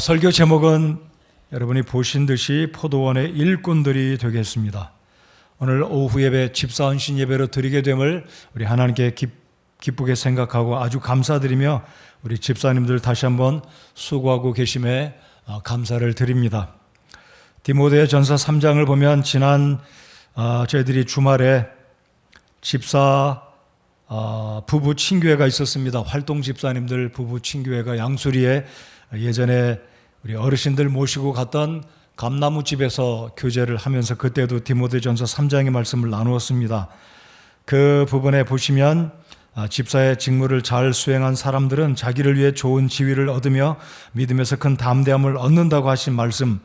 설교 제목은 여러분이 보신 듯이 포도원의 일꾼들이 되겠습니다. 오늘 오후 예배 집사헌신 예배로 드리게 됨을 우리 하나님께 기쁘게 생각하고 아주 감사드리며 우리 집사님들 다시 한번 수고하고 계심에 감사를 드립니다. 디모데전서 3장을 보면 지난 저희들이 주말에 집사 부부 친교회가 있었습니다. 활동 집사님들 부부 친교회가 양수리에 예전에 우리 어르신들 모시고 갔던 감나무집에서 교제를 하면서 그때도 디모데전서 3장의 말씀을 나누었습니다. 그 부분에 보시면 집사의 직무를 잘 수행한 사람들은 자기를 위해 좋은 지위를 얻으며 믿음에서 큰 담대함을 얻는다고 하신 말씀,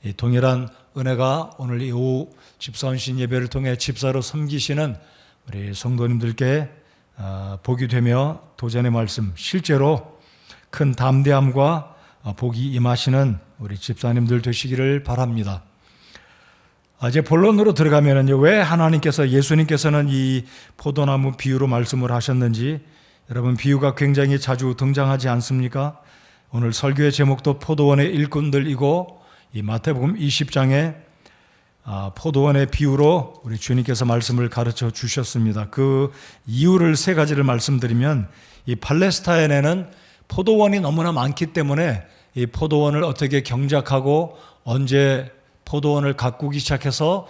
이 동일한 은혜가 오늘 이 오후 집사헌신 예배를 통해 집사로 섬기시는 우리 성도님들께 복이 되며 도전의 말씀, 실제로 큰 담대함과 복이 임하시는 우리 집사님들 되시기를 바랍니다. 이제 본론으로 들어가면 왜 하나님께서 예수님께서는 이 포도나무 비유로 말씀을 하셨는지, 여러분 비유가 굉장히 자주 등장하지 않습니까? 오늘 설교의 제목도 포도원의 일꾼들이고 이 마태복음 20장에 포도원의 비유로 우리 주님께서 말씀을 가르쳐 주셨습니다. 그 이유를 세 가지를 말씀드리면, 이 팔레스타인에는 포도원이 너무나 많기 때문에 이 포도원을 어떻게 경작하고 언제 포도원을 가꾸기 시작해서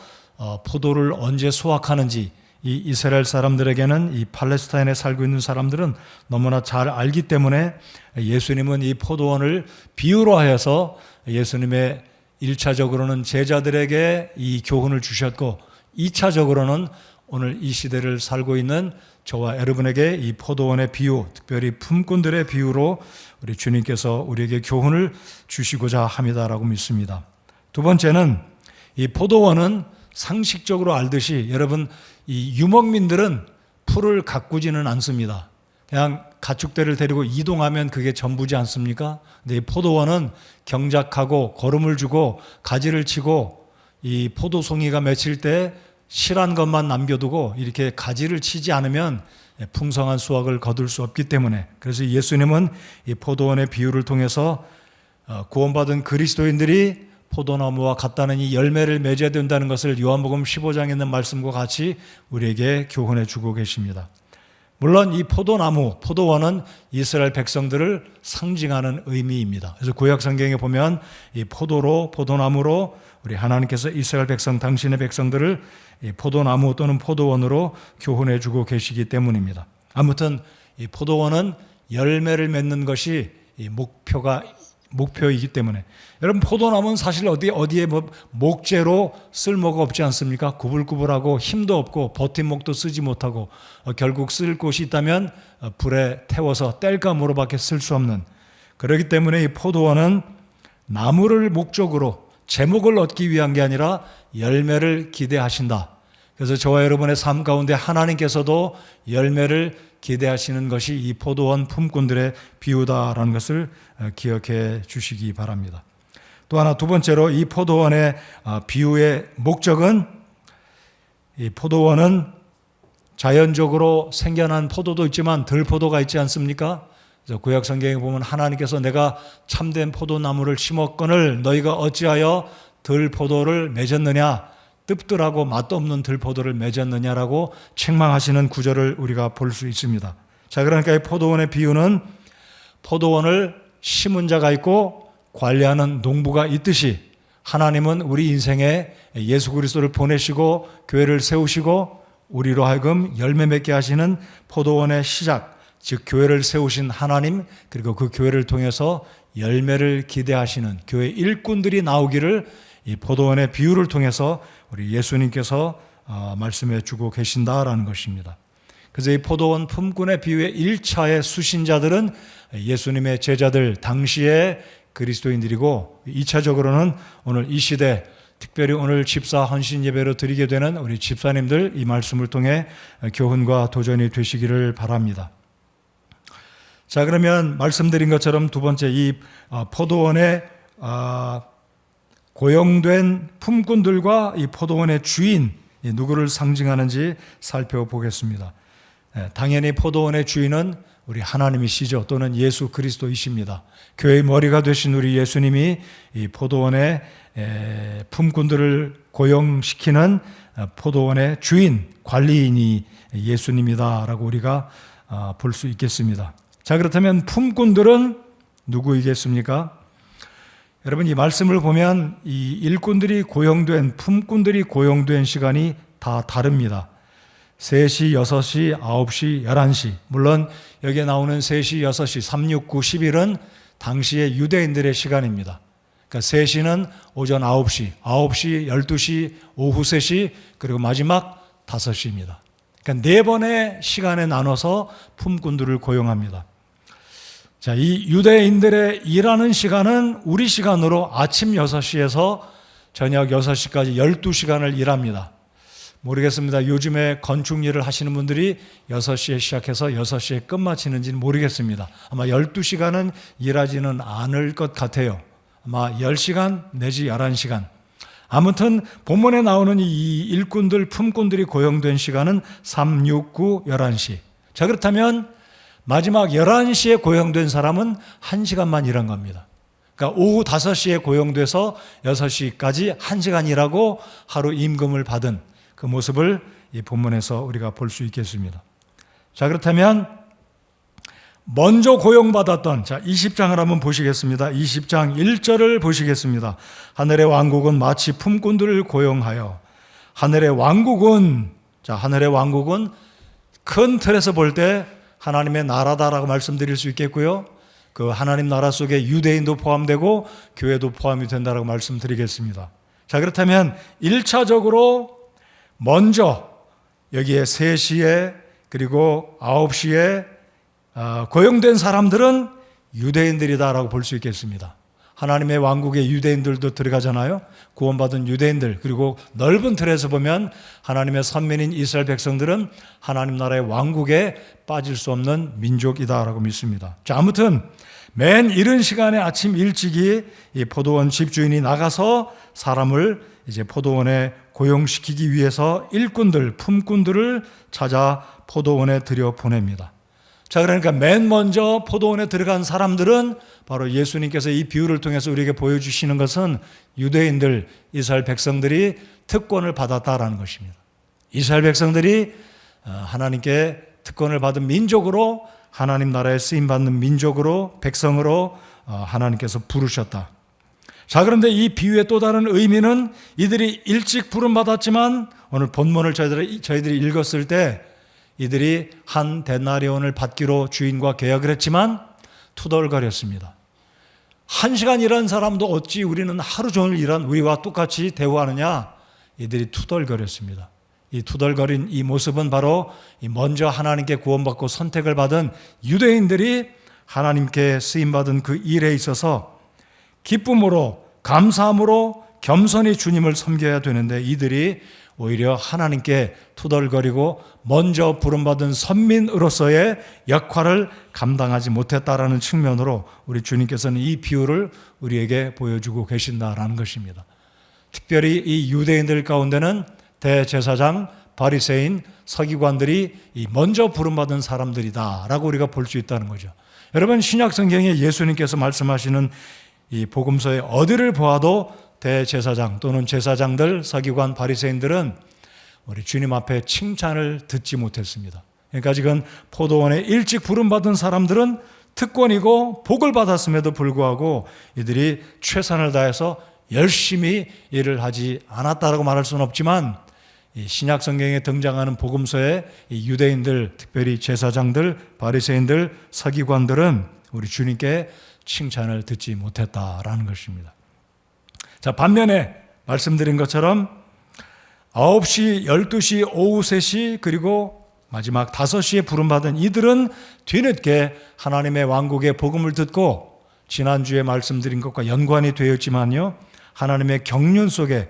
포도를 언제 수확하는지 이 이스라엘 사람들에게는, 이 팔레스타인에 살고 있는 사람들은 너무나 잘 알기 때문에 예수님은 이 포도원을 비유로 하여서 예수님의 1차적으로는 제자들에게 이 교훈을 주셨고, 2차적으로는 오늘 이 시대를 살고 있는 저와 여러분에게 이 포도원의 비유, 특별히 품꾼들의 비유로 우리 주님께서 우리에게 교훈을 주시고자 합니다라고 믿습니다. 두 번째는, 이 포도원은 상식적으로 알듯이 여러분 이 유목민들은 풀을 가꾸지는 않습니다. 그냥 가축대를 데리고 이동하면 그게 전부지 않습니까? 근데 이 포도원은 경작하고 거름을 주고 가지를 치고, 이 포도송이가 맺힐 때 실한 것만 남겨두고 이렇게 가지를 치지 않으면 풍성한 수확을 거둘 수 없기 때문에, 그래서 예수님은 이 포도원의 비유를 통해서 구원받은 그리스도인들이 포도나무와 같다는 이 열매를 맺어야 된다는 것을 요한복음 15장에 있는 말씀과 같이 우리에게 교훈해 주고 계십니다. 물론 이 포도나무, 포도원은 이스라엘 백성들을 상징하는 의미입니다. 그래서 구약 성경에 보면 이 포도나무로 우리 하나님께서 이스라엘 백성, 당신의 백성들을 이 포도나무 또는 포도원으로 교훈해 주고 계시기 때문입니다. 아무튼 이 포도원은 열매를 맺는 것이 이 목표이기 때문에, 여러분 포도나무는 사실 어디에 목재로 쓸모가 없지 않습니까? 구불구불하고 힘도 없고 버팀목도 쓰지 못하고 결국 쓸 곳이 있다면 불에 태워서 땔감으로밖에 쓸 수 없는, 그렇기 때문에 이 포도원은 나무를 목적으로 제목을 얻기 위한 게 아니라 열매를 기대하신다. 그래서 저와 여러분의 삶 가운데 하나님께서도 열매를 기대하시는 것이 이 포도원 품꾼들의 비유다라는 것을 기억해 주시기 바랍니다. 또 하나, 두 번째로 이 포도원의 비유의 목적은, 이 포도원은 자연적으로 생겨난 포도도 있지만 들포도가 있지 않습니까? 구약 성경에 보면 하나님께서 내가 참된 포도나무를 심었거늘 너희가 어찌하여 들포도를 맺었느냐, 뜯들하고 맛도 없는 들포도를 맺었느냐라고 책망하시는 구절을 우리가 볼 수 있습니다. 자, 그러니까 이 포도원의 비유는 포도원을 심은 자가 있고 관리하는 농부가 있듯이, 하나님은 우리 인생에 예수 그리스도를 보내시고 교회를 세우시고 우리로 하여금 열매 맺게 하시는 포도원의 시작, 즉 교회를 세우신 하나님, 그리고 그 교회를 통해서 열매를 기대하시는 교회 일꾼들이 나오기를 이 포도원의 비유를 통해서 우리 예수님께서 말씀해 주고 계신다라는 것입니다. 그래서 이 포도원 품꾼의 비유의 1차의 수신자들은 예수님의 제자들, 당시의 그리스도인들이고, 2차적으로는 오늘 이 시대, 특별히 오늘 집사 헌신 예배로 드리게 되는 우리 집사님들, 이 말씀을 통해 교훈과 도전이 되시기를 바랍니다. 자, 그러면 말씀드린 것처럼 두 번째, 이 포도원의 고용된 품꾼들과 이 포도원의 주인, 누구를 상징하는지 살펴보겠습니다. 당연히 포도원의 주인은 우리 하나님이시죠. 또는 예수 그리스도이십니다. 교회의 머리가 되신 우리 예수님이 이 포도원의 품꾼들을 고용시키는 포도원의 주인, 관리인이 예수님이다라고 우리가 볼 수 있겠습니다. 자, 그렇다면 품꾼들은 누구이겠습니까? 여러분, 이 말씀을 보면 이 일꾼들이 고용된, 품꾼들이 고용된 시간이 다 다릅니다. 3시, 6시, 9시, 11시. 물론 여기에 나오는 3시, 6시, 3, 6, 9, 10일은 당시의 유대인들의 시간입니다. 그러니까 3시는 오전 9시, 9시, 12시, 오후 3시, 그리고 마지막 5시입니다. 그러니까 4번의 시간에 나눠서 품꾼들을 고용합니다. 자, 이 유대인들의 일하는 시간은 우리 시간으로 아침 6시에서 저녁 6시까지 12시간을 일합니다. 모르겠습니다. 요즘에 건축 일을 하시는 분들이 6시에 시작해서 6시에 끝마치는지는 모르겠습니다. 아마 12시간은 일하지는 않을 것 같아요. 아마 10시간 내지 11시간. 아무튼 본문에 나오는 이 일꾼들, 품꾼들이 고용된 시간은 3, 6, 9, 11시. 자, 그렇다면 마지막 11시에 고용된 사람은 1시간만 일한 겁니다. 그러니까 오후 5시에 고용돼서 6시까지 1시간 일하고 하루 임금을 받은 그 모습을 이 본문에서 우리가 볼 수 있겠습니다. 자, 그렇다면 먼저 고용받았던 20장을 한번 보시겠습니다. 20장 1절을 보시겠습니다. 하늘의 왕국은 마치 품꾼들을 고용하여 하늘의 왕국은 큰 틀에서 볼 때 하나님의 나라다라고 말씀드릴 수 있겠고요. 그 하나님 나라 속에 유대인도 포함되고 교회도 포함이 된다라고 말씀드리겠습니다. 자, 그렇다면 1차적으로 먼저 여기에 3시에 그리고 9시에 고용된 사람들은 유대인들이다라고 볼 수 있겠습니다. 하나님의 왕국에 유대인들도 들어가잖아요. 구원받은 유대인들, 그리고 넓은 틀에서 보면 하나님의 선민인 이스라엘 백성들은 하나님 나라의 왕국에 빠질 수 없는 민족이다라고 믿습니다. 자, 아무튼 맨 이른 시간에 아침 일찍이 이 포도원 집주인이 나가서 사람을 이제 포도원에 고용시키기 위해서 일꾼들, 품꾼들을 찾아 포도원에 들여 보냅니다. 자, 그러니까 맨 먼저 포도원에 들어간 사람들은 바로 예수님께서 이 비유를 통해서 우리에게 보여주시는 것은 유대인들, 이스라엘 백성들이 특권을 받았다라는 것입니다. 이스라엘 백성들이 하나님께 특권을 받은 민족으로, 하나님 나라에 쓰임받는 민족으로, 백성으로 하나님께서 부르셨다. 자, 그런데 이 비유의 또 다른 의미는 이들이 일찍 부름받았지만 오늘 본문을 저희들이 읽었을 때 이들이 한 데나리온을 받기로 주인과 계약을 했지만 투덜거렸습니다. 1시간 일한 사람도 어찌 우리는 하루 종일 일한 우리와 똑같이 대우하느냐? 이들이 투덜거렸습니다. 이 투덜거린 이 모습은 바로 먼저 하나님께 구원받고 선택을 받은 유대인들이 하나님께 쓰임받은 그 일에 있어서 기쁨으로, 감사함으로 겸손히 주님을 섬겨야 되는데 이들이 오히려 하나님께 투덜거리고 먼저 부름받은 선민으로서의 역할을 감당하지 못했다라는 측면으로 우리 주님께서는 이 비유를 우리에게 보여주고 계신다라는 것입니다. 특별히 이 유대인들 가운데는 대제사장, 바리새인, 서기관들이 이 먼저 부름받은 사람들이다라고 우리가 볼 수 있다는 거죠. 여러분, 신약 성경에 예수님께서 말씀하시는 이 복음서의 어디를 보아도 대제사장 또는 제사장들, 서기관, 바리새인들은 우리 주님 앞에 칭찬을 듣지 못했습니다. 그러니까 지금 포도원에 일찍 부름받은 사람들은 특권이고 복을 받았음에도 불구하고 이들이 최선을 다해서 열심히 일을 하지 않았다라고 말할 수는 없지만 이 신약 성경에 등장하는 복음서의 이 유대인들, 특별히 제사장들, 바리새인들, 서기관들은 우리 주님께 칭찬을 듣지 못했다라는 것입니다. 자, 반면에 말씀드린 것처럼 9시, 12시, 오후 3시 그리고 마지막 5시에 부름받은 이들은 뒤늦게 하나님의 왕국의 복음을 듣고 지난주에 말씀드린 것과 연관이 되었지만요, 하나님의 경륜 속에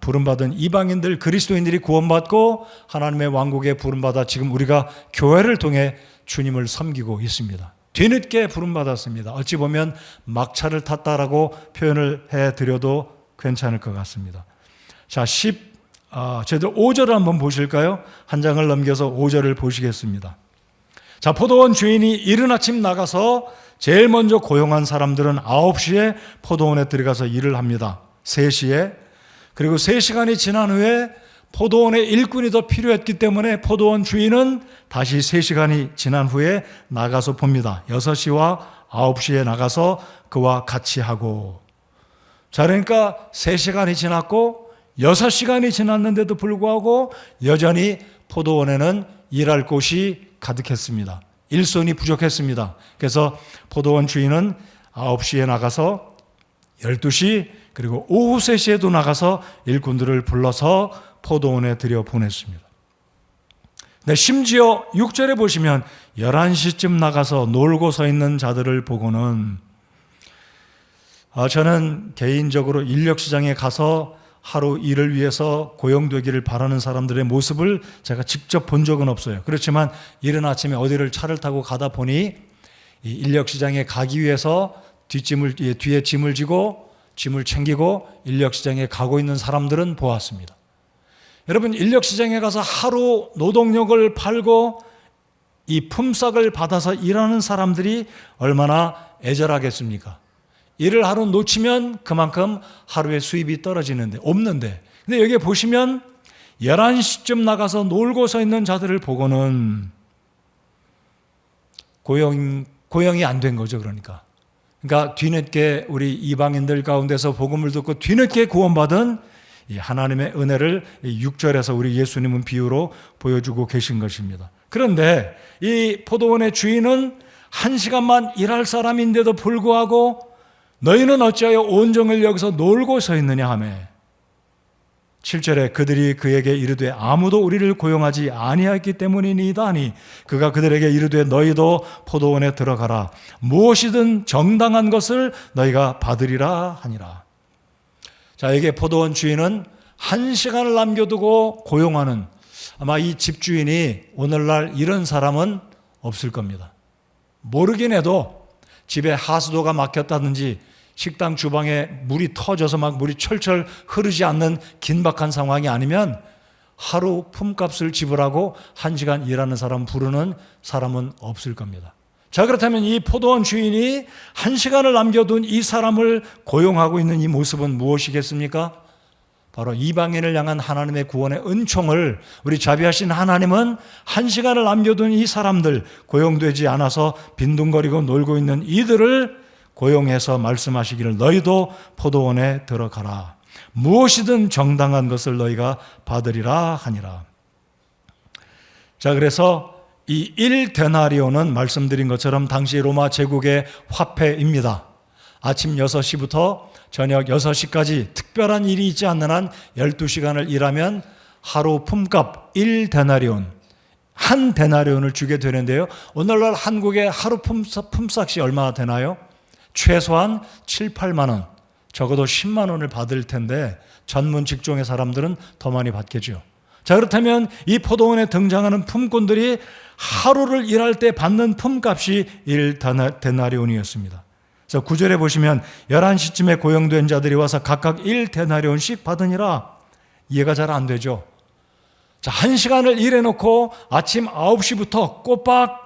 부름받은 이방인들, 그리스도인들이 구원받고 하나님의 왕국에 부름받아 지금 우리가 교회를 통해 주님을 섬기고 있습니다. 뒤늦게 부름받았습니다. 어찌 보면 막차를 탔다라고 표현을 해드려도 괜찮을 것 같습니다. 자, 저희들 5절을 한번 보실까요? 한 장을 넘겨서 5절을 보시겠습니다. 자, 포도원 주인이 이른 아침 나가서 제일 먼저 고용한 사람들은 9시에 포도원에 들어가서 일을 합니다. 3시에. 그리고 3시간이 지난 후에 포도원에 일꾼이 더 필요했기 때문에 포도원 주인은 다시 3시간이 지난 후에 나가서 봅니다. 6시와 9시에 나가서 그와 같이 하고. 자, 그러니까 3시간이 지났고 6시간이 지났는데도 불구하고 여전히 포도원에는 일할 곳이 가득했습니다. 일손이 부족했습니다. 그래서 포도원 주인은 9시에 나가서 12시 그리고 오후 3시에도 나가서 일꾼들을 불러서 포도원에 들여보냈습니다. 네, 심지어 6절에 보시면 11시쯤 나가서 놀고 서 있는 자들을 보고는 저는 개인적으로 인력시장에 가서 하루 일을 위해서 고용되기를 바라는 사람들의 모습을 제가 직접 본 적은 없어요. 그렇지만 이른 아침에 어디를 차를 타고 가다 보니 이 인력시장에 가기 위해서 뒤에 짐을 지고 짐을 챙기고 인력시장에 가고 있는 사람들은 보았습니다. 여러분, 인력시장에 가서 하루 노동력을 팔고 이 품삯을 받아서 일하는 사람들이 얼마나 애절하겠습니까? 일을 하루 놓치면 그만큼 하루의 수입이 떨어지는데 없는데, 근데 여기 보시면 11시쯤 나가서 놀고 서 있는 자들을 보고는 고용이 안 된 거죠. 그러니까 뒤늦게 우리 이방인들 가운데서 복음을 듣고 뒤늦게 구원받은 이 하나님의 은혜를 6절에서 우리 예수님은 비유로 보여주고 계신 것입니다. 그런데 이 포도원의 주인은 1시간만 일할 사람인데도 불구하고 너희는 어찌하여 온종일 여기서 놀고 서 있느냐 하며 7절에 그들이 그에게 이르되 아무도 우리를 고용하지 아니하였기 때문이니이다 하니 그가 그들에게 이르되 너희도 포도원에 들어가라 무엇이든 정당한 것을 너희가 받으리라 하니라. 자, 이게 포도원 주인은 1시간을 남겨두고 고용하는, 아마 이 집주인이 오늘날 이런 사람은 없을 겁니다. 모르긴 해도 집에 하수도가 막혔다든지 식당 주방에 물이 터져서 막 물이 철철 흐르지 않는 긴박한 상황이 아니면 하루 품값을 지불하고 1시간 일하는 사람 부르는 사람은 없을 겁니다. 자, 그렇다면 이 포도원 주인이 1시간을 남겨둔 이 사람을 고용하고 있는 이 모습은 무엇이겠습니까? 바로 이방인을 향한 하나님의 구원의 은총을 우리 자비하신 하나님은 1시간을 남겨둔 이 사람들, 고용되지 않아서 빈둥거리고 놀고 있는 이들을 고용해서 말씀하시기를 너희도 포도원에 들어가라. 무엇이든 정당한 것을 너희가 받으리라 하니라. 자, 그래서 이 1데나리온은 말씀드린 것처럼 당시 로마 제국의 화폐입니다. 아침 6시부터 저녁 6시까지 특별한 일이 있지 않는 한 12시간을 일하면 하루 품값 1데나리온, 한 데나리온을 주게 되는데요. 오늘날 한국의 하루 품삯이 얼마나 되나요? 최소한 7, 8만 원, 적어도 10만 원을 받을 텐데 전문 직종의 사람들은 더 많이 받겠죠. 자, 그렇다면 이 포도원에 등장하는 품꾼들이 하루를 일할 때 받는 품값이 1데나리온이었습니다. 그래서 9절에 보시면 11시쯤에 고용된 자들이 와서 각각 1데나리온씩 받으니라. 이해가 잘 안 되죠. 자, 1시간을 일해놓고 아침 9시부터 꼬박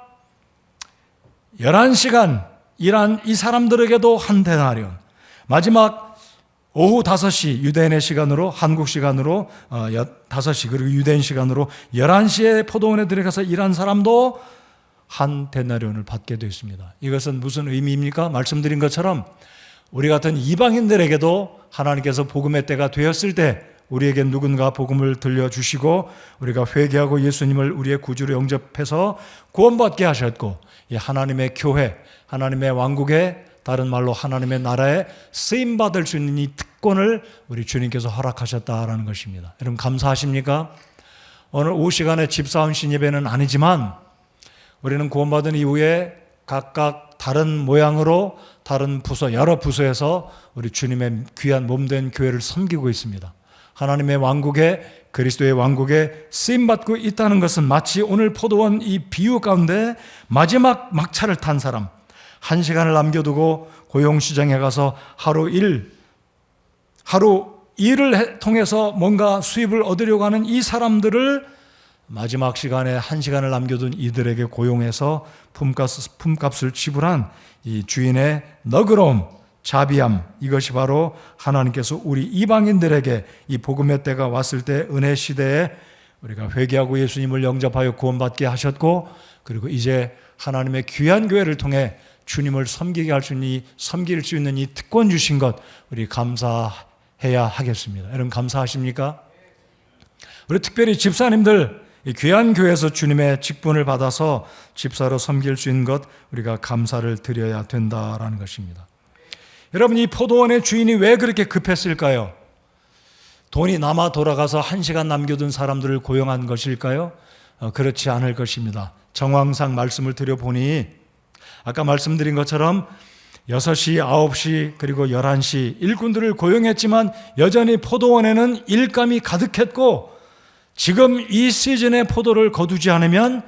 11시간 일한 이 사람들에게도 한 데나리온, 마지막 오후 5시 유대인의 시간으로, 한국 시간으로 5시, 그리고 유대인 시간으로 11시에 포도원에 들어가서 일한 사람도 한 데나리온을 받게 되어 있습니다. 이것은 무슨 의미입니까? 말씀드린 것처럼 우리 같은 이방인들에게도 하나님께서 복음의 때가 되었을 때 우리에게 누군가 복음을 들려주시고 우리가 회개하고 예수님을 우리의 구주로 영접해서 구원받게 하셨고, 이 하나님의 교회, 하나님의 왕국에, 다른 말로 하나님의 나라에 쓰임받을 수 있는 이 특권을 우리 주님께서 허락하셨다라는 것입니다. 여러분 감사하십니까? 오늘 오후 시간에 집사헌신 예배는 아니지만 우리는 구원받은 이후에 각각 다른 모양으로 다른 부서, 여러 부서에서 우리 주님의 귀한 몸된 교회를 섬기고 있습니다. 하나님의 왕국에, 그리스도의 왕국에 쓰임받고 있다는 것은 마치 오늘 포도원 이 비유 가운데 마지막 막차를 탄 사람, 1시간을 남겨두고 고용시장에 가서 하루 일을 통해서 뭔가 수입을 얻으려고 하는 이 사람들을 마지막 시간에 한 시간을 남겨둔 이들에게 고용해서 품값을 지불한 이 주인의 너그러움, 자비함, 이것이 바로 하나님께서 우리 이방인들에게 이 복음의 때가 왔을 때 은혜 시대에 우리가 회개하고 예수님을 영접하여 구원받게 하셨고, 그리고 이제 하나님의 귀한 교회를 통해 주님을 섬길 수 있는 이 특권 주신 것, 우리 감사해야 하겠습니다. 여러분 감사하십니까? 우리 특별히 집사님들, 이 귀한 교회에서 주님의 직분을 받아서 집사로 섬길 수 있는 것, 우리가 감사를 드려야 된다라는 것입니다. 여러분, 이 포도원의 주인이 왜 그렇게 급했을까요? 돈이 남아 돌아가서 한 시간 남겨둔 사람들을 고용한 것일까요? 그렇지 않을 것입니다. 정황상 말씀을 드려보니 아까 말씀드린 것처럼 6시, 9시 그리고 11시 일꾼들을 고용했지만 여전히 포도원에는 일감이 가득했고, 지금 이 시즌에 포도를 거두지 않으면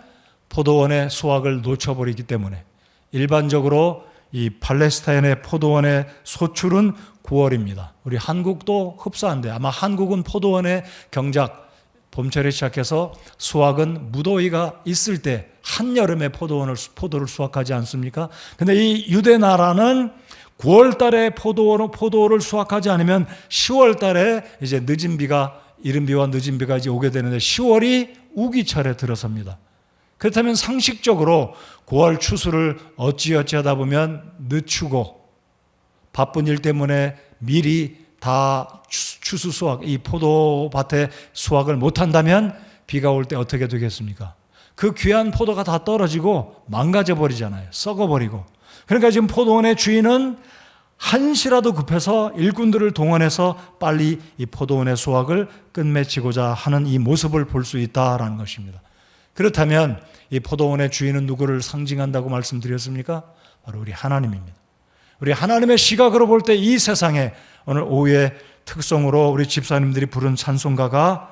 포도원의 수확을 놓쳐버리기 때문에 일반적으로 이 팔레스타인의 포도원의 소출은 9월입니다. 우리 한국도 흡사한데 아마 한국은 포도원의 경작, 봄철에 시작해서 수확은 무더위가 있을 때 한여름에 포도를 수확하지 않습니까? 근데 이 유대 나라는 9월 달에 포도를 수확하지 않으면 10월 달에 이제 이른 비와 늦은 비가 이제 오게 되는데 10월이 우기철에 들어섭니다. 그렇다면 상식적으로 9월 추수를 어찌하다 보면 늦추고 바쁜 일 때문에 미리 다 추수 수확, 이 포도밭에 수확을 못한다면 비가 올 때 어떻게 되겠습니까? 그 귀한 포도가 다 떨어지고 망가져 버리잖아요. 썩어버리고. 그러니까 지금 포도원의 주인은 한시라도 급해서 일꾼들을 동원해서 빨리 이 포도원의 수확을 끝맺히고자 하는 이 모습을 볼 수 있다라는 것입니다. 그렇다면 이 포도원의 주인은 누구를 상징한다고 말씀드렸습니까? 바로 우리 하나님입니다. 우리 하나님의 시각으로 볼 때 이 세상에 오늘 오후에 특성으로 우리 집사님들이 부른 찬송가가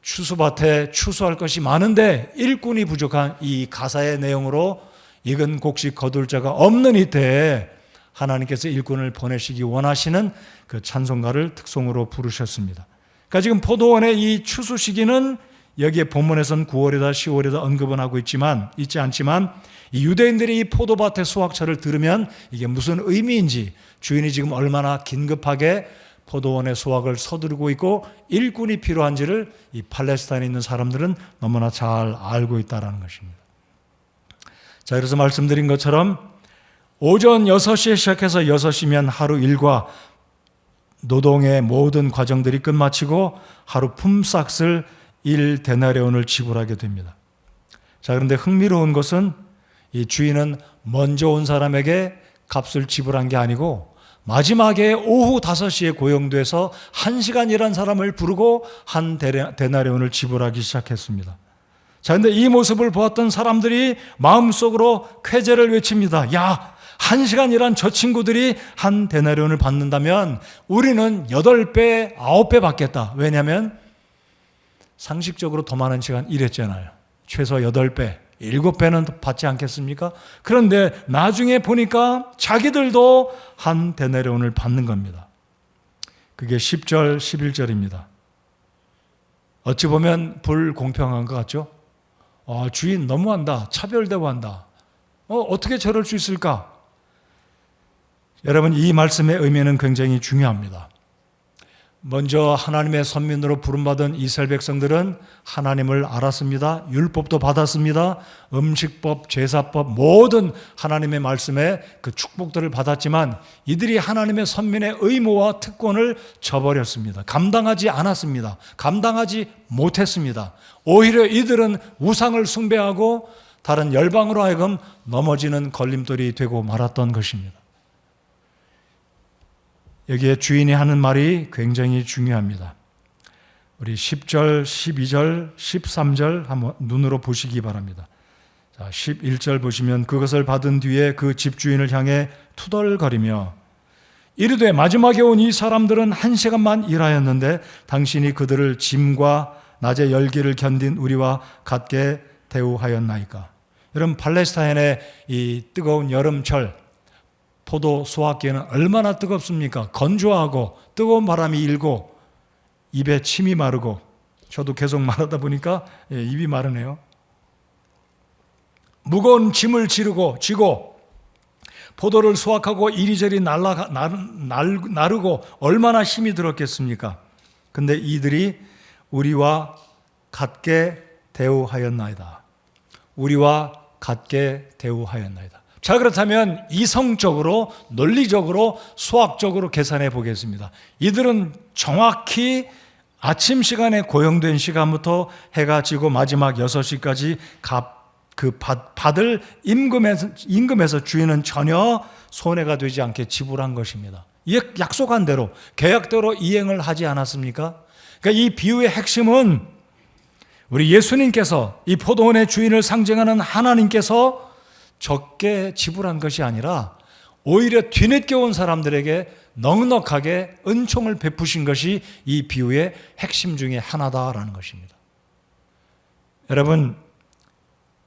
추수밭에 추수할 것이 많은데 일꾼이 부족한 이 가사의 내용으로 익은 곡식 거둘 자가 없는 이때에 하나님께서 일꾼을 보내시기 원하시는 그 찬송가를 특송으로 부르셨습니다. 그러니까 지금 포도원의 이 추수 시기는 여기에 본문에서는 9월이다 10월이다 언급은 하고 있지 않지만 이 유대인들이 이 포도밭의 수확철을 들으면 이게 무슨 의미인지, 주인이 지금 얼마나 긴급하게 포도원의 수확을 서두르고 있고 일꾼이 필요한지를 이 팔레스타인에 있는 사람들은 너무나 잘 알고 있다는 것입니다. 자, 그래서 말씀드린 것처럼 오전 6시에 시작해서 6시면 하루 일과 노동의 모든 과정들이 끝마치고 하루 품삯을 1데나리온을 지불하게 됩니다. 자, 그런데 흥미로운 것은 이 주인은 먼저 온 사람에게 값을 지불한 게 아니고 마지막에 오후 5시에 고용돼서 1시간 일한 사람을 부르고 1데나리온을 지불하기 시작했습니다. 자, 그런데 이 모습을 보았던 사람들이 마음속으로 쾌재를 외칩니다. 야, 1시간 일한 저 친구들이 1데나리온을 받는다면 우리는 8배, 9배 받겠다. 왜냐하면 상식적으로 더 많은 시간 일했잖아요. 최소 8배, 7배는 받지 않겠습니까? 그런데 나중에 보니까 자기들도 1데나리온을 받는 겁니다. 그게 10절, 11절입니다. 어찌 보면 불공평한 것 같죠? 주인 너무한다. 차별대우한다. 어떻게 저럴 수 있을까? 여러분, 이 말씀의 의미는 굉장히 중요합니다. 먼저 하나님의 선민으로 부름받은 이스라엘 백성들은 하나님을 알았습니다. 율법도 받았습니다. 음식법, 제사법, 모든 하나님의 말씀에 그 축복들을 받았지만 이들이 하나님의 선민의 의무와 특권을 저버렸습니다. 감당하지 않았습니다. 감당하지 못했습니다. 오히려 이들은 우상을 숭배하고 다른 열방으로 하여금 넘어지는 걸림돌이 되고 말았던 것입니다. 여기에 주인이 하는 말이 굉장히 중요합니다. 우리 10절, 12절, 13절 한번 눈으로 보시기 바랍니다. 자, 11절 보시면 그것을 받은 뒤에 그 집주인을 향해 투덜거리며 이르되 마지막에 온 이 사람들은 1시간만 일하였는데 당신이 그들을 짐과 낮의 열기를 견딘 우리와 같게 대우하였나이까. 여러분, 팔레스타인의 이 뜨거운 여름철 포도 수확기에는 얼마나 뜨겁습니까? 건조하고 뜨거운 바람이 일고 입에 침이 마르고, 저도 계속 말하다 보니까 입이 마르네요. 무거운 짐을 지고 포도를 수확하고 이리저리 나르고 얼마나 힘이 들었겠습니까? 근데 이들이 우리와 같게 대우하였나이다. 우리와 같게 대우하였나이다. 자, 그렇다면 이성적으로, 논리적으로, 수학적으로 계산해 보겠습니다. 이들은 정확히 아침 시간에 고용된 시간부터 해가 지고 마지막 6시까지 받을 임금에서 주인은 전혀 손해가 되지 않게 지불한 것입니다. 약속한 대로, 계약대로 이행을 하지 않았습니까? 그러니까 이 비유의 핵심은 우리 예수님께서, 이 포도원의 주인을 상징하는 하나님께서 적게 지불한 것이 아니라 오히려 뒤늦게 온 사람들에게 넉넉하게 은총을 베푸신 것이 이 비유의 핵심 중에 하나다라는 것입니다. 여러분,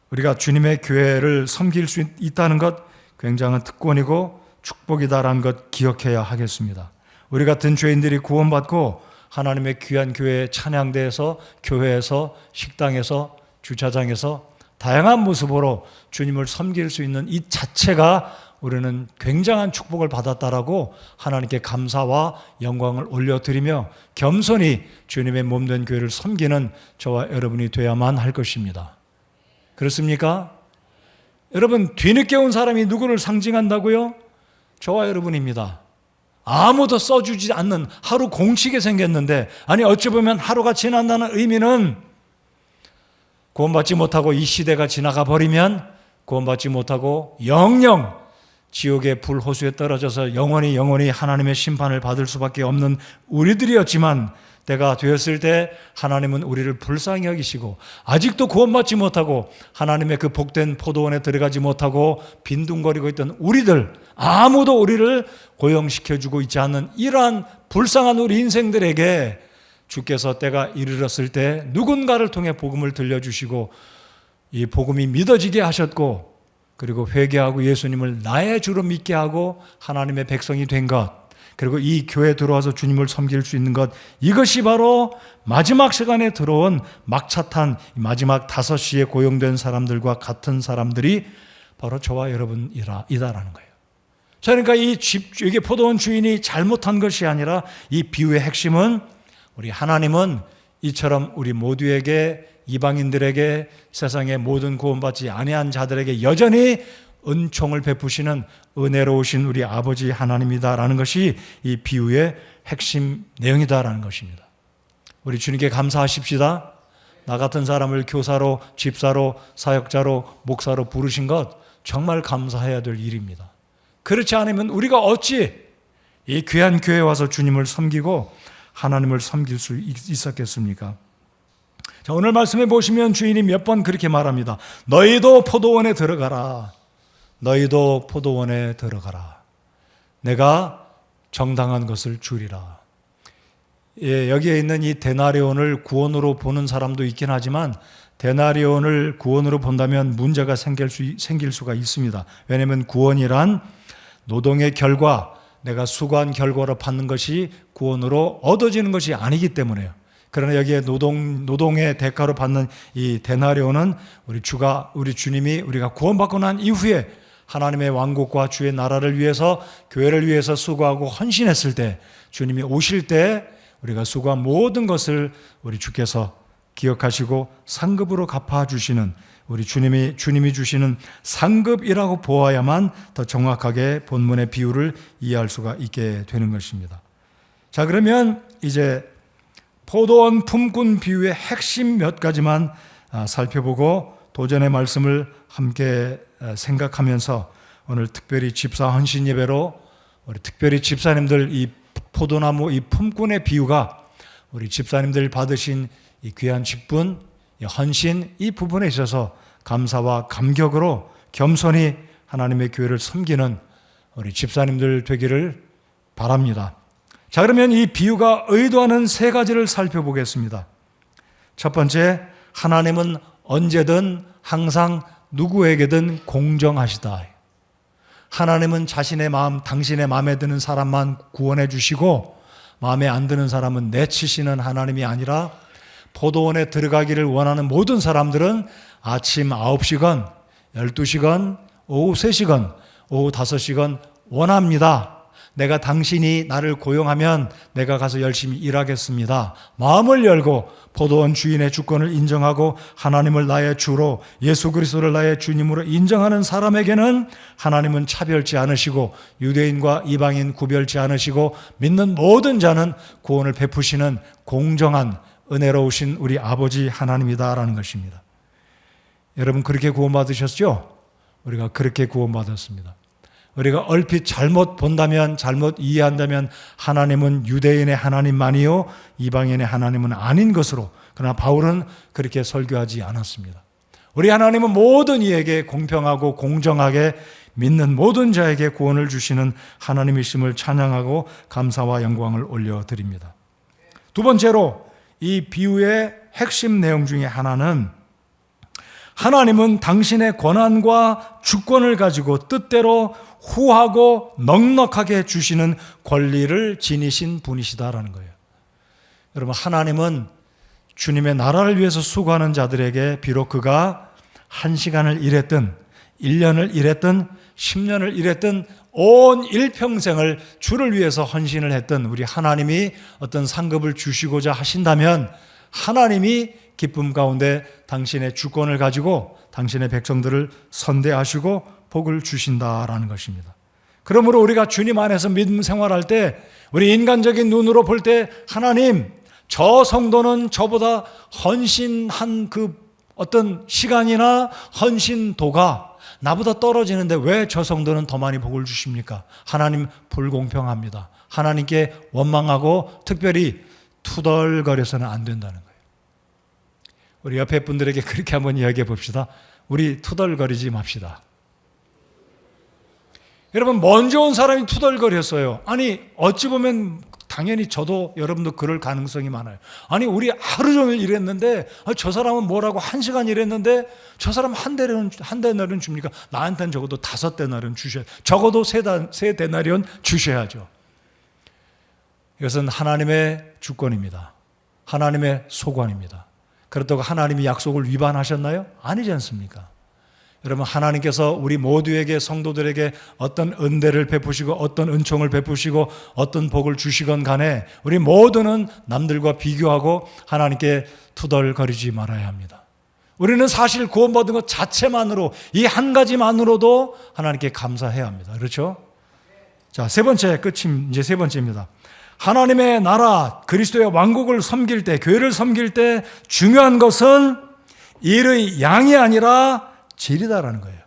우리가 주님의 교회를 섬길 수 있다는 것 굉장한 특권이고 축복이다라는 것 기억해야 하겠습니다. 우리 같은 죄인들이 구원받고 하나님의 귀한 교회의 찬양대에서, 교회에서, 식당에서, 주차장에서 다양한 모습으로 주님을 섬길 수 있는 이 자체가 우리는 굉장한 축복을 받았다라고 하나님께 감사와 영광을 올려드리며 겸손히 주님의 몸된 교회를 섬기는 저와 여러분이 되어야만 할 것입니다. 그렇습니까? 여러분, 뒤늦게 온 사람이 누구를 상징한다고요? 저와 여러분입니다. 아무도 써주지 않는 하루 공치게 생겼는데, 아니 어찌 보면 하루가 지난다는 의미는 구원받지 못하고 이 시대가 지나가 버리면 구원받지 못하고 영영 지옥의 불호수에 떨어져서 영원히 하나님의 심판을 받을 수밖에 없는 우리들이었지만, 때가 되었을 때 하나님은 우리를 불쌍히 여기시고 아직도 구원받지 못하고 하나님의 그 복된 포도원에 들어가지 못하고 빈둥거리고 있던 우리들, 아무도 우리를 고용시켜주고 있지 않는 이러한 불쌍한 우리 인생들에게 주께서 때가 이르렀을 때 누군가를 통해 복음을 들려주시고 이 복음이 믿어지게 하셨고, 그리고 회개하고 예수님을 나의 주로 믿게 하고 하나님의 백성이 된 것, 그리고 이 교회에 들어와서 주님을 섬길 수 있는 것, 이것이 바로 마지막 시간에 들어온 막차 탄 마지막 5시에 고용된 사람들과 같은 사람들이 바로 저와 여러분이다라는 거예요. 자, 그러니까 이게 포도원 주인이 잘못한 것이 아니라 이 비유의 핵심은 우리 하나님은 이처럼 우리 모두에게, 이방인들에게, 세상의 모든 구원받지 아니한 자들에게 여전히 은총을 베푸시는 은혜로우신 우리 아버지 하나님이다라는 것이 이 비유의 핵심 내용이다라는 것입니다. 우리 주님께 감사하십시다. 나 같은 사람을 교사로, 집사로, 사역자로, 목사로 부르신 것 정말 감사해야 될 일입니다. 그렇지 않으면 우리가 어찌 이 귀한 교회에 와서 주님을 섬기고 하나님을 섬길 수 있었겠습니까? 자, 오늘 말씀해 보시면 주인이 몇 번 그렇게 말합니다. 너희도 포도원에 들어가라. 너희도 포도원에 들어가라. 내가 정당한 것을 주리라. 예, 여기에 있는 이 데나리온을 구원으로 보는 사람도 있긴 하지만 데나리온을 구원으로 본다면 문제가 생길 수가 있습니다. 왜냐하면 구원이란 노동의 결과, 내가 수고한 결과로 받는 것이 구원으로 얻어지는 것이 아니기 때문에요. 그러나 여기에 노동의 대가로 받는 이 데나리온은 우리 주님이 우리가 구원받고 난 이후에 하나님의 왕국과 주의 나라를 위해서, 교회를 위해서 수고하고 헌신했을 때, 주님이 오실 때 우리가 수고한 모든 것을 우리 주께서 기억하시고 상급으로 갚아주시는, 우리 주님이 주시는 상급이라고 보아야만 더 정확하게 본문의 비유를 이해할 수가 있게 되는 것입니다. 자, 그러면 이제 포도원 품꾼 비유의 핵심 몇 가지만 살펴보고 도전의 말씀을 함께 생각하면서 오늘 특별히 집사 헌신 예배로 우리 특별히 집사님들 이 포도나무 이 품꾼의 비유가 우리 집사님들 받으신 이 귀한 직분, 이 헌신, 이 부분에 있어서 감사와 감격으로 겸손히 하나님의 교회를 섬기는 우리 집사님들 되기를 바랍니다. 자, 그러면 이 비유가 의도하는 3가지를 살펴보겠습니다. 첫 번째, 하나님은 언제든 항상 누구에게든 공정하시다. 하나님은 자신의 마음, 당신의 마음에 드는 사람만 구원해 주시고 마음에 안 드는 사람은 내치시는 하나님이 아니라 포도원에 들어가기를 원하는 모든 사람들은 아침 9시간, 12시간, 오후 3시간, 오후 5시간 원합니다. 내가 당신이 나를 고용하면 내가 가서 열심히 일하겠습니다. 마음을 열고 포도원 주인의 주권을 인정하고 하나님을 나의 주로 예수 그리스도를 나의 주님으로 인정하는 사람에게는 하나님은 차별치 않으시고 유대인과 이방인 구별치 않으시고 믿는 모든 자는 구원을 베푸시는 공정한 은혜로우신 우리 아버지 하나님이다라는 것입니다. 여러분 그렇게 구원받으셨죠? 우리가 그렇게 구원받았습니다. 우리가 얼핏 잘못 본다면, 잘못 이해한다면 하나님은 유대인의 하나님만이요 이방인의 하나님은 아닌 것으로, 그러나 바울은 그렇게 설교하지 않았습니다. 우리 하나님은 모든 이에게 공평하고 공정하게 믿는 모든 자에게 구원을 주시는 하나님이심을 찬양하고 감사와 영광을 올려드립니다. 두 번째로 이 비유의 핵심 내용 중에 하나는 하나님은 당신의 권한과 주권을 가지고 뜻대로 후하고 넉넉하게 주시는 권리를 지니신 분이시다라는 거예요. 여러분 하나님은 주님의 나라를 위해서 수고하는 자들에게 비록 그가 1시간을 일했든 1년을 일했든 10년을 일했든 온 일평생을 주를 위해서 헌신을 했던 우리 하나님이 어떤 상급을 주시고자 하신다면 하나님이 기쁨 가운데 당신의 주권을 가지고 당신의 백성들을 선대하시고 복을 주신다라는 것입니다. 그러므로 우리가 주님 안에서 믿음 생활할 때 우리 인간적인 눈으로 볼 때 하나님 저 성도는 저보다 헌신한 그 어떤 시간이나 헌신도가 나보다 떨어지는데 왜 저 성도는 더 많이 복을 주십니까? 하나님 불공평합니다. 하나님께 원망하고 특별히 투덜거려서는 안 된다는 거예요. 우리 옆에 분들에게 그렇게 한번 이야기해 봅시다. 우리 투덜거리지 맙시다. 여러분 먼저 온 사람이 투덜거렸어요. 아니 어찌 보면 당연히 저도 여러분도 그럴 가능성이 많아요. 아니 우리 하루 종일 일했는데 저 사람은 뭐라고 1시간 일했는데 저 사람 한 데나리온 줍니까? 나한테는 적어도 5데나리온 주셔야 적어도 3데나리온 주셔야죠. 이것은 하나님의 주권입니다. 하나님의 소관입니다. 그렇다고 하나님이 약속을 위반하셨나요? 아니지 않습니까? 여러분 하나님께서 우리 모두에게 성도들에게 어떤 은혜를 베푸시고 어떤 은총을 베푸시고 어떤 복을 주시건 간에 우리 모두는 남들과 비교하고 하나님께 투덜거리지 말아야 합니다. 우리는 사실 구원받은 것 자체만으로 이 한 가지만으로도 하나님께 감사해야 합니다. 그렇죠? 자, 세 번째입니다. 하나님의 나라 그리스도의 왕국을 섬길 때, 교회를 섬길 때 중요한 것은 일의 양이 아니라 질이다라는 거예요.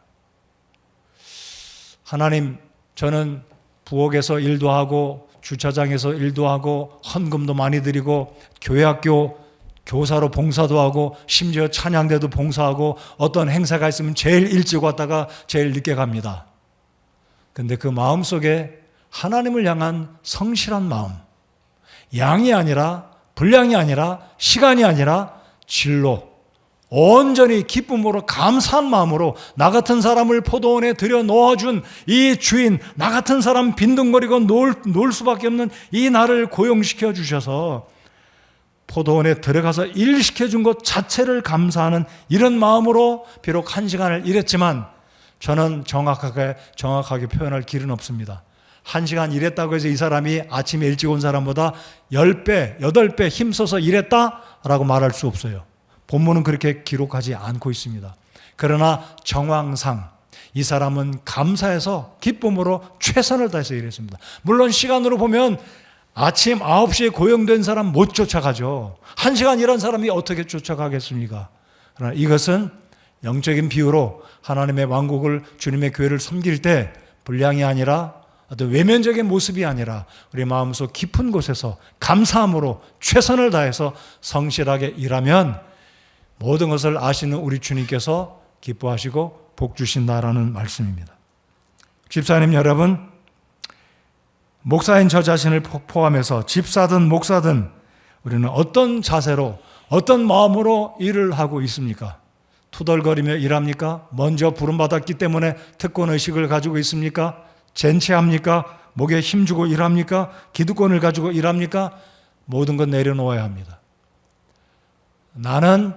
하나님, 저는 부엌에서 일도 하고 주차장에서 일도 하고 헌금도 많이 드리고 교회학교 교사로 봉사도 하고 심지어 찬양대도 봉사하고 어떤 행사가 있으면 제일 일찍 왔다가 제일 늦게 갑니다. 근데 그 마음속에 하나님을 향한 성실한 마음, 양이 아니라 분량이 아니라 시간이 아니라 질로 온전히 기쁨으로 감사한 마음으로 나 같은 사람을 포도원에 들여 놓아준 이 주인, 나 같은 사람 빈둥거리고 놀 수밖에 없는 이 나를 고용시켜 주셔서 포도원에 들어가서 일시켜준 것 자체를 감사하는 이런 마음으로 비록 1시간을 일했지만 저는 정확하게 표현할 길은 없습니다. 1시간 일했다고 해서 이 사람이 아침에 일찍 온 사람보다 10배, 8배 힘써서 일했다라고 말할 수 없어요. 본문은 그렇게 기록하지 않고 있습니다. 그러나 정황상 이 사람은 감사해서 기쁨으로 최선을 다해서 일했습니다. 물론 시간으로 보면 아침 9시에 고용된 사람 못 쫓아가죠. 1시간 일한 사람이 어떻게 쫓아가겠습니까? 그러나 이것은 영적인 비유로 하나님의 왕국을 주님의 교회를 섬길 때 분량이 아니라 어떤 외면적인 모습이 아니라 우리 마음속 깊은 곳에서 감사함으로 최선을 다해서 성실하게 일하면 모든 것을 아시는 우리 주님께서 기뻐하시고 복 주신다라는 말씀입니다. 집사님 여러분, 목사인 저 자신을 포함해서 집사든 목사든 우리는 어떤 자세로 어떤 마음으로 일을 하고 있습니까? 투덜거리며 일합니까? 먼저 부름받았기 때문에 특권의식을 가지고 있습니까? 젠체합니까? 목에 힘주고 일합니까? 기득권을 가지고 일합니까? 모든 건 내려놓아야 합니다. 나는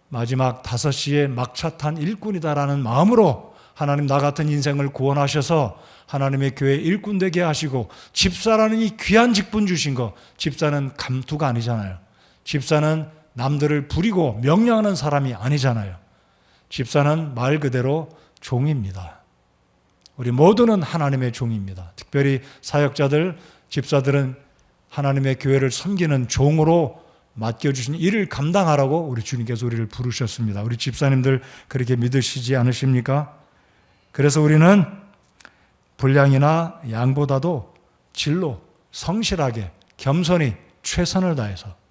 마지막 5시에 막차 탄 일꾼이다라는 마음으로 하나님 나 같은 인생을 구원하셔서 하나님의 교회 일꾼 되게 하시고, 집사라는 이 귀한 직분 주신 거, 집사는 감투가 아니잖아요. 집사는 남들을 부리고 명령하는 사람이 아니잖아요. 집사는 말 그대로 종입니다. 우리 모두는 하나님의 종입니다. 특별히 사역자들, 집사들은 하나님의 교회를 섬기는 종으로 맡겨주신 일을 감당하라고 우리 주님께서 우리를 부르셨습니다. 우리 집사님들 그렇게 믿으시지 않으십니까? 그래서 우리는 분량이나 양보다도 진로, 성실하게, 겸손히 최선을 다해서,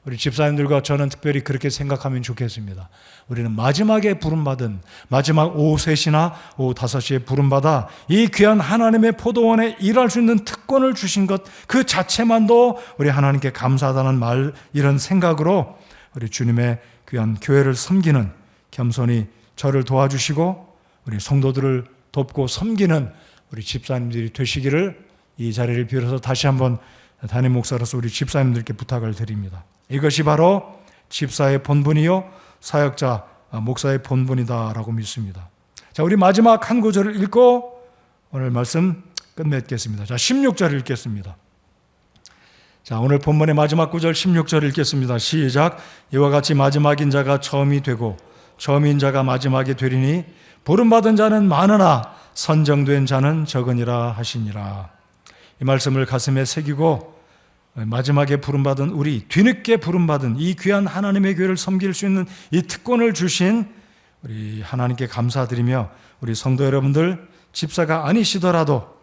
우리 집사님들과 저는 특별히 그렇게 생각하면 좋겠습니다. 우리는 마지막에 부름받은, 마지막 오후 3시나 오후 5시에 부름받아 이 귀한 하나님의 포도원에 일할 수 있는 특권을 주신 것 그 자체만도 우리 하나님께 감사하다는 말, 이런 생각으로 우리 주님의 귀한 교회를 섬기는, 겸손히 저를 도와주시고 우리 성도들을 돕고 섬기는 우리 집사님들이 되시기를 이 자리를 빌어서 다시 한번 담임 목사로서 우리 집사님들께 부탁을 드립니다. 이것이 바로 집사의 본분이요 사역자, 목사의 본분이다라고 믿습니다. 자, 우리 마지막 한 구절을 읽고 오늘 말씀 끝맺겠습니다. 자, 16절 읽겠습니다. 자, 오늘 본문의 마지막 구절 16절 읽겠습니다. 시작. 이와 같이 마지막인 자가 처음이 되고 처음인 자가 마지막이 되리니 부름받은 자는 많으나 선정된 자는 적으니라 하시니라. 이 말씀을 가슴에 새기고 마지막에 부름받은 우리, 뒤늦게 부름받은 이 귀한 하나님의 교회를 섬길 수 있는 이 특권을 주신 우리 하나님께 감사드리며, 우리 성도 여러분들 집사가 아니시더라도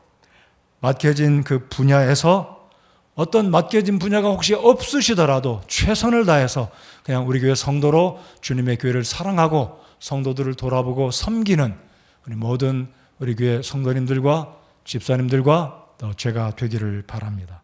맡겨진 그 분야에서 어떤 맡겨진 분야가 혹시 없으시더라도 최선을 다해서 그냥 우리 교회 성도로 주님의 교회를 사랑하고 성도들을 돌아보고 섬기는 우리 모든 우리 교회 성도님들과 집사님들과 또 제가 되기를 바랍니다.